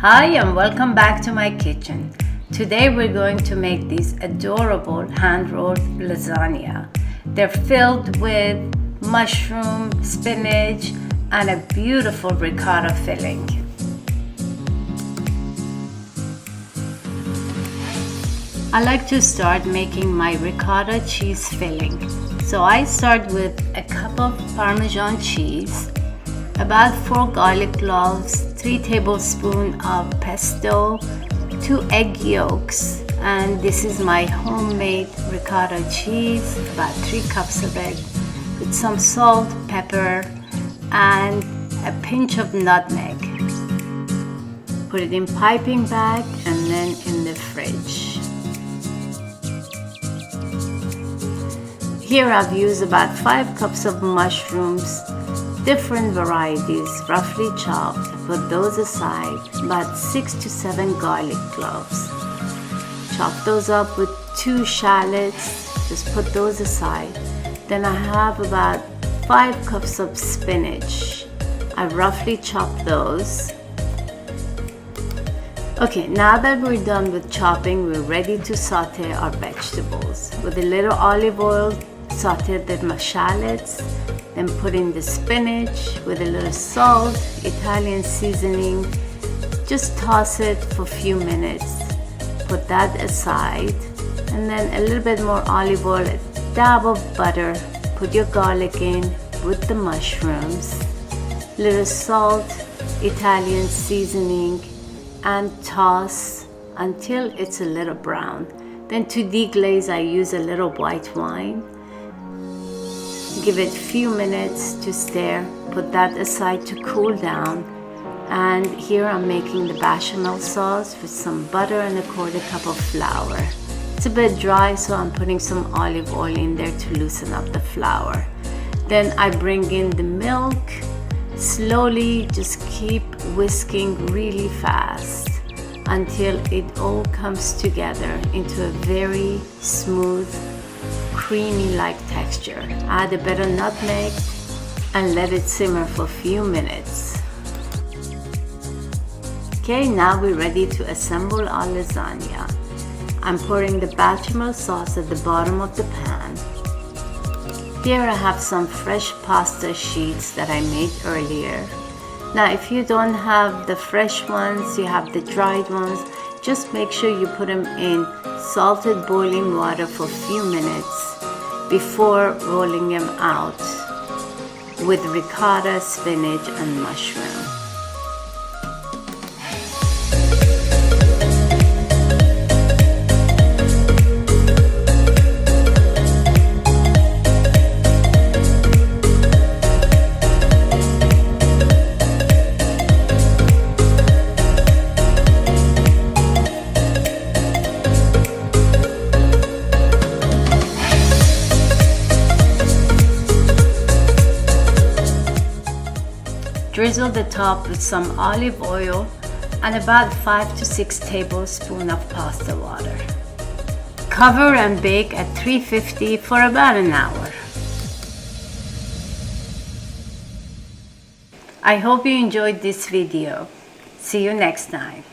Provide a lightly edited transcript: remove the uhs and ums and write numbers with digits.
Hi and welcome back to my kitchen. Today we're going to make these adorable hand-rolled lasagna. They're filled with mushroom, spinach, and a beautiful ricotta filling. I like to start making my ricotta cheese filling. So I start with a cup of Parmesan cheese, about 4 garlic cloves, 3 tablespoons of pesto, 2 egg yolks, and this is my homemade ricotta cheese, about 3 cups of it, with some salt, pepper, and a pinch of nutmeg. Put it in piping bag and then in the fridge. Here I've used about 5 cups of mushrooms, different varieties, roughly chopped. Put those aside. About 6 to 7 garlic cloves. Chop those up with 2 shallots. Just put those aside. Then I have about 5 cups of spinach. I roughly chopped those. Okay, now that we're done with chopping, we're ready to saute our vegetables. With a little olive oil, saute the shallots. Then put in the spinach with a little salt, Italian seasoning. Just toss it for a few minutes. Put that aside. And then a little bit more olive oil, a dab of butter. Put your garlic in with the mushrooms. Little salt, Italian seasoning, and toss until it's a little brown. Then to deglaze, I use a little white wine. Give it a few minutes to stir, put that aside to cool down. And here I'm making the bechamel sauce with some butter and a 1/4 cup of flour. It's a bit dry, so I'm putting some olive oil in there to loosen up the flour. Then I bring in the milk, slowly just keep whisking really fast until it all comes together into a very smooth, creamy-like texture. Add a bit of nutmeg and let it simmer for a few minutes. Okay, now we're ready to assemble our lasagna. I'm pouring the bechamel sauce at the bottom of the pan. Here I have some fresh pasta sheets that I made earlier. Now if you don't have the fresh ones, you have the dried ones, just make sure you put them in salted boiling water for a few minutes before rolling them out with ricotta, spinach, and mushroom. Drizzle the top with some olive oil and about 5 to 6 tablespoons of pasta water. Cover and bake at 350 for about an hour. I hope you enjoyed this video. See you next time.